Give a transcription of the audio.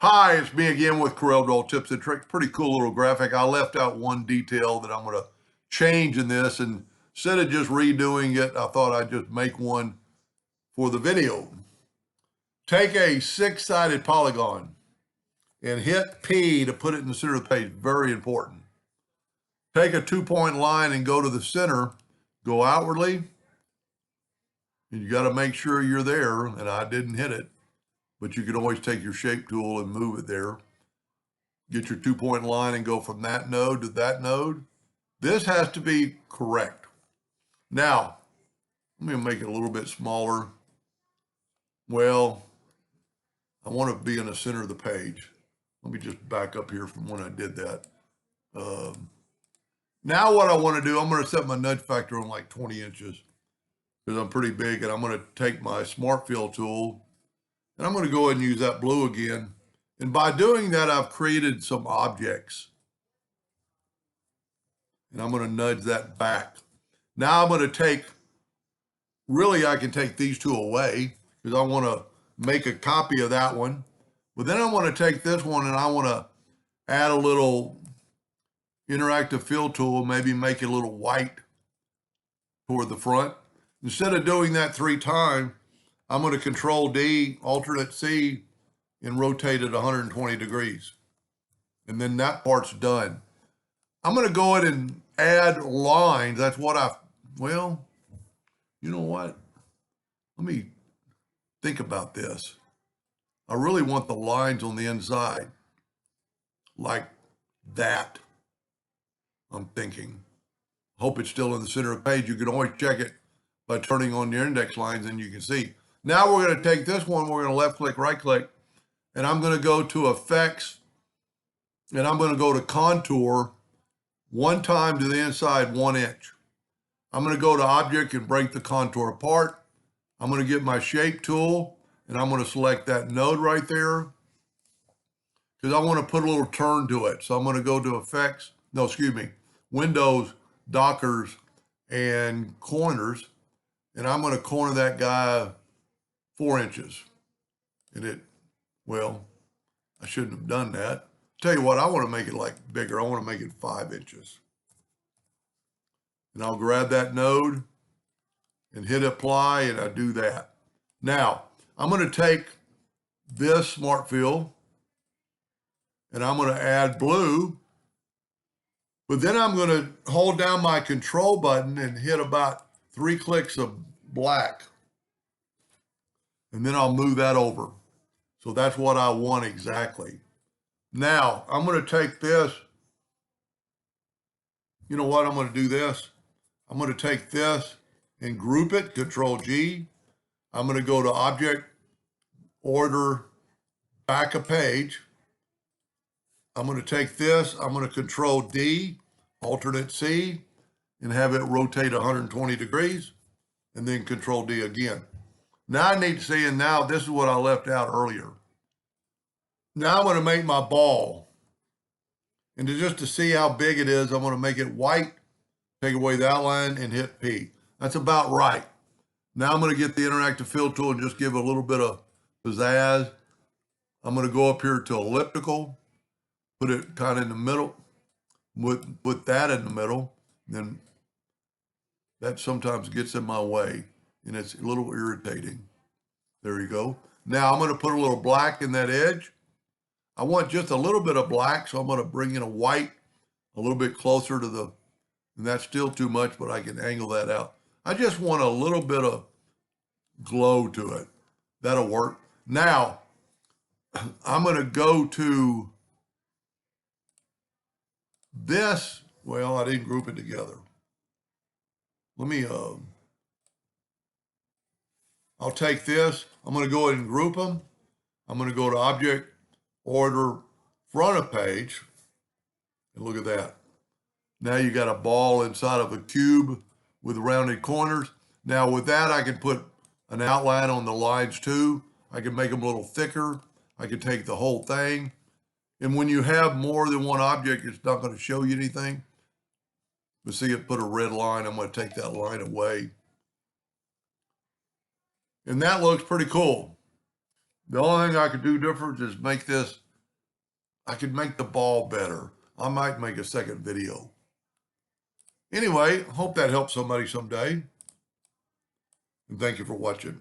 Hi, it's me again with Corel Draw Tips and Tricks. Pretty cool little graphic. I left out one detail that I'm going to change in this, and instead of just redoing it, I thought I'd just make one for the video. Take a six-sided polygon and hit P to put it in the center of the page. Very important. Take a 2-point line and go to the center. Go outwardly. And you got to make sure you're there, and I didn't hit it. But you can always take your shape tool and move it there. Get your 2-point line and go from that node to that node. This has to be correct. Now, let me make it a little bit smaller. Well, I want to be in the center of the page. Let me just back up here from when I did that. Now what I want to do, I'm going to set my nudge factor on like 20 inches because I'm pretty big, and I'm going to take my Smart Fill tool and I'm going to go ahead and use that blue again. And by doing that, I've created some objects. And I'm going to nudge that back. Now I'm going to take, really I can take these two away because I want to make a copy of that one. But then I want to take this one and I want to add a little interactive fill tool, maybe make it a little white toward the front. Instead of doing that 3 times, I'm going to Control D, Alternate C, and rotate it 120 degrees. And then that part's done. I'm going to go ahead and add lines. That's what well, you know what? Let me think about this. I really want the lines on the inside, like that. I'm thinking. Hope it's still in the center of the page. You can always check it by turning on your index lines and you can see. Now we're going to take this one, we're going to left click, right click, and I'm going to go to Effects, and I'm going to go to Contour, 1 time to the inside, 1 inch. I'm going to go to Object and break the contour apart. I'm going to get my Shape tool, and I'm going to select that node right there, because I want to put a little turn to it. So I'm going to go to Effects, Windows, Dockers, and Corners, and I'm going to corner that guy 4 inches. And well, I shouldn't have done that. Tell you what, I want to make it like bigger. I want to make it 5 inches. And I'll grab that node and hit apply, and I do that. Now, I'm going to take this Smart Fill and I'm going to add blue, but then I'm going to hold down my Control button and hit about 3 clicks of black. And then I'll move that over. So that's what I want exactly. Now, I'm going to take this. You know what? I'm going to do this. I'm going to take this and group it, Control G. I'm going to go to Object, Order, Back a Page. I'm going to take this. I'm going to Control D, Alternate C, and have it rotate 120 degrees, and then Control D again. Now I need to see, and now this is what I left out earlier. Now I'm going to make my ball. And just to see how big it is, I'm going to make it white, take away the outline, and hit P. That's about right. Now I'm going to get the interactive fill tool and just give it a little bit of pizzazz. I'm going to go up here to elliptical, put it kind of in the middle, put that in the middle, then that sometimes gets in my way. And it's a little irritating. There you go. Now I'm going to put a little black in that edge. I want just a little bit of black, so I'm going to bring in a white a little bit closer to the, and that's still too much, but I can angle that out. I just want a little bit of glow to it. That'll work. Now, I'm going to go to this. Well, I didn't group it together. Let me, I'll take this. I'm going to go ahead and group them. I'm going to go to Object, Order, Front of Page. And look at that. Now you got a ball inside of a cube with rounded corners. Now with that, I can put an outline on the lines too. I can make them a little thicker. I can take the whole thing. And when you have more than one object, it's not going to show you anything. But see, it put a red line. I'm going to take that line away. And that looks pretty cool. The only thing I could do different is make this I could make the ball better. I might make a second video. Anyway, hope that helps somebody someday. And thank you for watching.